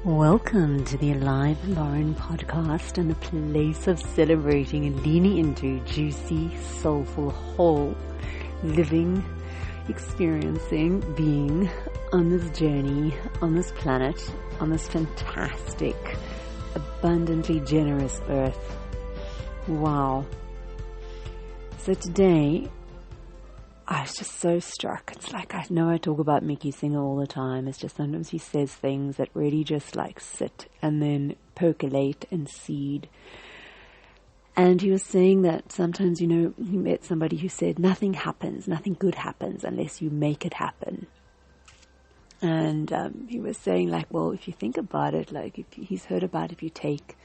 Welcome to the Alive Loren Podcast, and a place of celebrating and leaning into juicy, soulful, whole, living, experiencing, being on this journey, on this planet, on this fantastic, abundantly generous earth. Wow. So today, I was just so struck. It's like, I know I talk about Mickey Singer all the time. It's just sometimes he says things that really just like sit and then percolate and seed. And he was saying that sometimes, he met somebody who said nothing happens, nothing good happens unless you make it happen. And he was saying like, well, if you think about it, like he's heard about if you take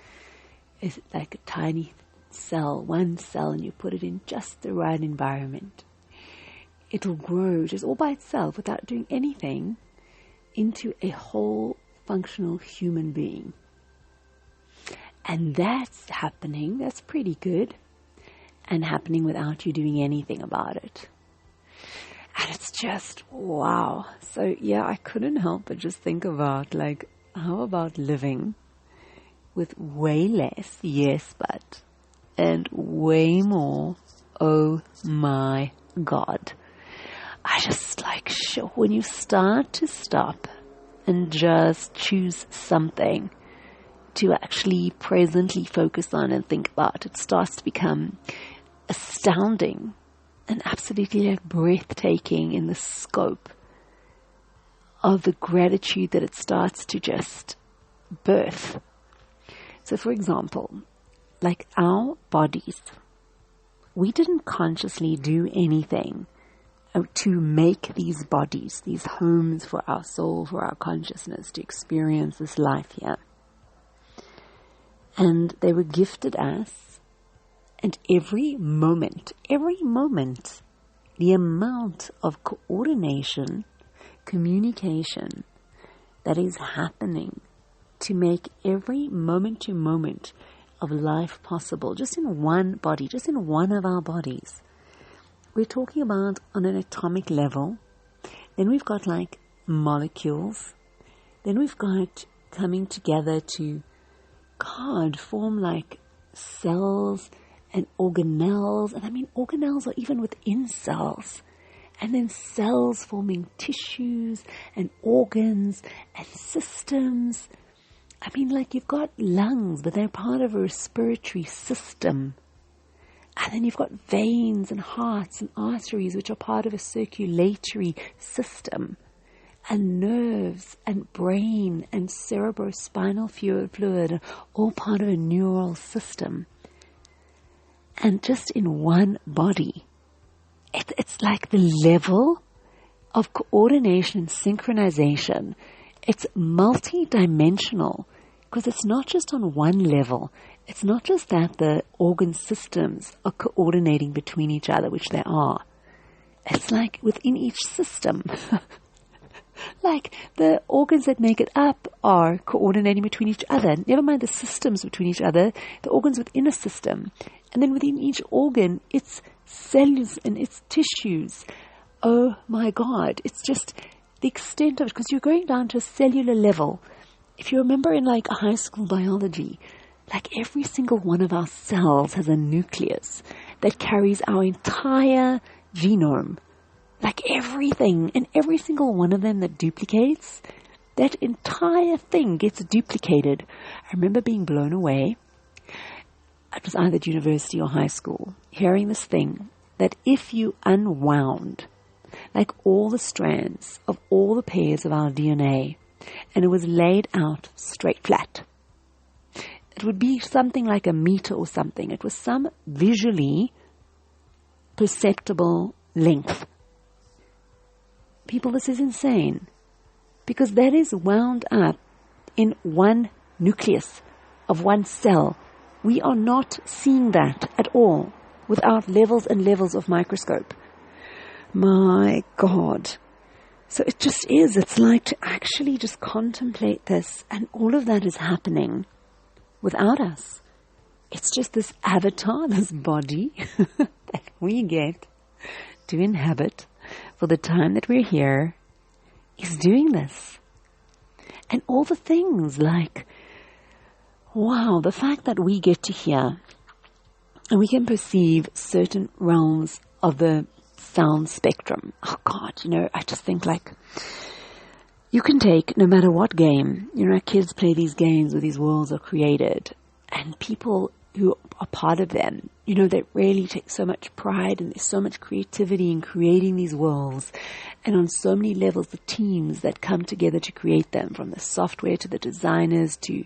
like a tiny cell, one cell, and you put it in just the right environment, it'll grow just all by itself without doing anything into a whole functional human being. And that's happening. That's pretty good. And happening without you doing anything about it. And it's just, wow. So yeah, I couldn't help but just think about like, how about living with way less, yes, but, and way more, oh my God. I just like, sure, when you start to stop and just choose something to actually presently focus on and think about, it starts to become astounding and absolutely like breathtaking in the scope of the gratitude that it starts to just birth. So for example, like our bodies, we didn't consciously do anything to make these bodies, these homes for our soul, for our consciousness, to experience this life here. And they were gifted us, and every moment, the amount of coordination, communication that is happening to make every moment to moment of life possible, just in one body, just in one of our bodies. We're talking about on an atomic level. Then we've got like molecules. Then we've got coming together to, form like cells and organelles. And I mean, organelles are even within cells. And then cells forming tissues and organs and systems. I mean, like you've got lungs, but they're part of a respiratory system. And then you've got veins and hearts and arteries, which are part of a circulatory system, and nerves and brain and cerebrospinal fluid, all part of a neural system. And just in one body, it's like the level of coordination and synchronization. It's multi-dimensional, because it's not just on one level. It's not just that the organ systems are coordinating between each other, which they are. It's like within each system. Like the organs that make it up are coordinating between each other. Never mind the systems between each other, the organs within a system. And then within each organ, its cells and its tissues. Oh my God, it's just the extent of it, because you're going down to a cellular level. If you remember in like high school biology, like every single one of our cells has a nucleus that carries our entire genome. Like everything, and every single one of them that duplicates, that entire thing gets duplicated. I remember being blown away. It was either at university or high school, hearing this thing that if you unwound like all the strands of all the pairs of our DNA, and it was laid out straight flat, it would be something like a meter or something. It was some visually perceptible length. People, this is insane, because that is wound up in one nucleus of one cell. We are not seeing that at all without levels and levels of microscope. My God. So it just is. It's like to actually just contemplate this, and all of that is happening without us. It's just this avatar, this body that we get to inhabit for the time that we're here is doing this. And all the things like, wow, the fact that we get to hear and we can perceive certain realms of the sound spectrum. Oh God, I just think like, you can take no matter what game, kids play these games where these worlds are created, and people who are part of them, they really take so much pride, and there's so much creativity in creating these worlds. And on so many levels, the teams that come together to create them, from the software to the designers to,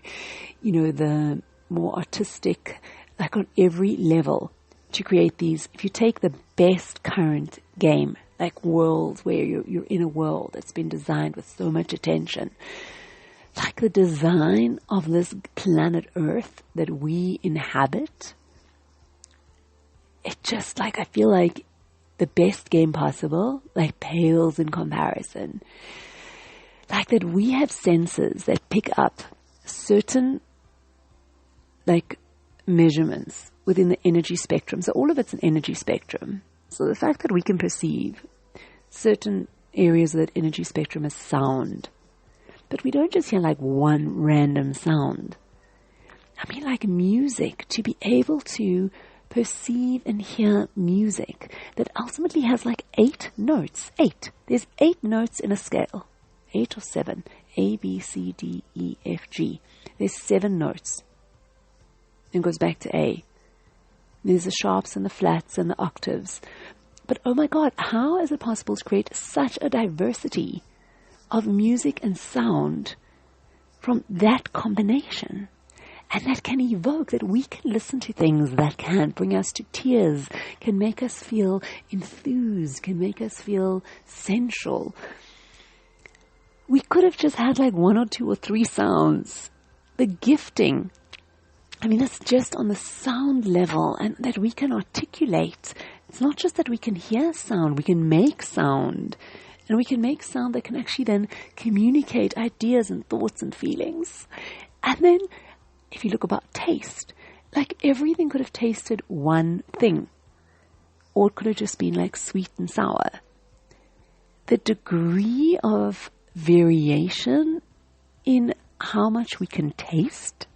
the more artistic, like on every level to create these. If you take the best current game, like worlds where you're in a world that's been designed with so much attention, like the design of this planet Earth that we inhabit, it just like, I feel like the best game possible, like pales in comparison. Like that we have sensors that pick up certain like measurements within the energy spectrum. So all of it's an energy spectrum. So the fact that we can perceive certain areas of that energy spectrum as sound, but we don't just hear like one random sound. I mean like music, to be able to perceive and hear music that ultimately has like 8 notes. 8. There's 8 notes in a scale. 8 or 7. A, B, C, D, E, F, G. There's 7 notes. Then goes back to A. There's the sharps and the flats and the octaves. But oh my God, how is it possible to create such a diversity of music and sound from that combination? And that can evoke, that we can listen to things that can bring us to tears, can make us feel enthused, can make us feel sensual. We could have just had like 1 or 2 or 3 sounds. The gifting, I mean, that's just on the sound level, and that we can articulate. It's not just that we can hear sound, we can make sound. And we can make sound that can actually then communicate ideas and thoughts and feelings. And then, if you look about taste, like everything could have tasted one thing. Or it could have just been like sweet and sour. The degree of variation in how much we can taste.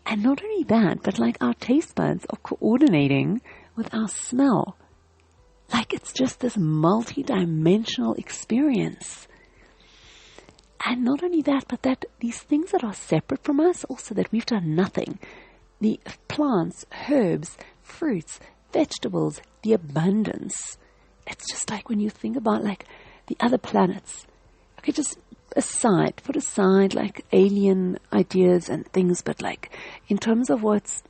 And not only that, but like our taste buds are coordinating with our smell. Like it's just this multi-dimensional experience. And not only that, but that these things that are separate from us, also that we've done nothing. The plants, herbs, fruits, vegetables, the abundance. It's just like when you think about like the other planets. Okay, just put aside like alien ideas and things, but like in terms of what's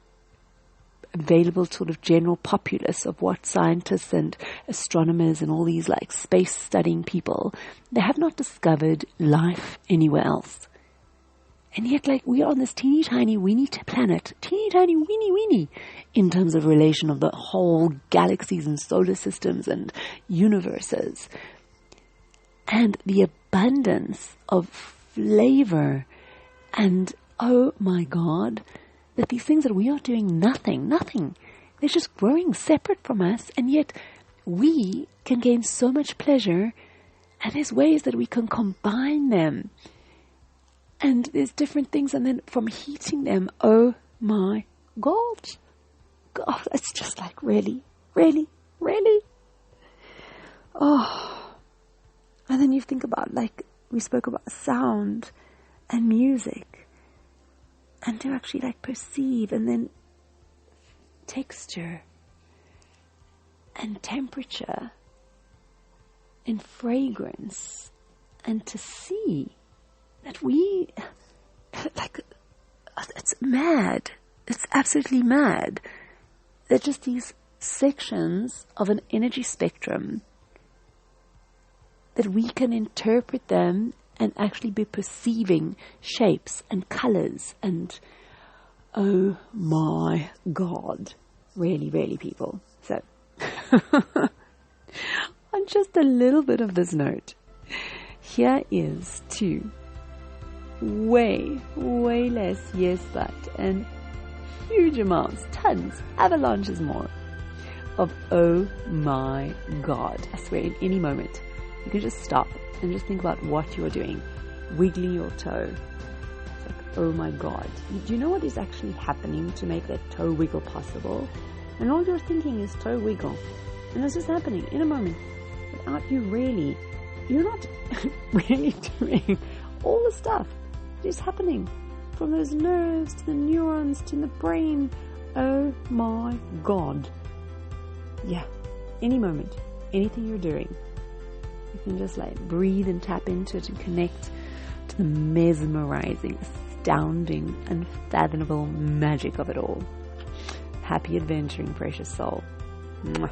available sort of general populace of what scientists and astronomers and all these like space studying people, they have not discovered life anywhere else. And yet like we are on this teeny tiny weeny planet, teeny tiny weeny in terms of relation of the whole galaxies and solar systems and universes. And the abundance of flavor and oh my God, that these things that we are doing nothing. They're just growing separate from us, and yet we can gain so much pleasure, and there's ways that we can combine them. And there's different things, and then from heating them, oh my God, it's just like really. Oh. And then you think about, like, we spoke about sound and music. And to actually like perceive, and then texture and temperature and fragrance, and to see that we, like, it's mad. It's absolutely mad. They're just these sections of an energy spectrum that we can interpret them and actually be perceiving shapes and colors and, oh my God, really people. So, on just a little bit of this note, here is to way less yes but and huge amounts, tons, avalanches more of oh my God. I swear in any moment, you can just stop and just think about what you're doing. wiggling your toe. It's like, oh my God. Do you know what is actually happening to make that toe wiggle possible? And all you're thinking is toe wiggle. And it's just happening in a moment. Without you really, you're not really doing all the stuff. It is happening. From those nerves to the neurons to the brain. Oh my God. Yeah. Any moment, anything you're doing, you can just like breathe and tap into it and connect to the mesmerizing, astounding, unfathomable magic of it all. Happy adventuring, precious soul. Mwah.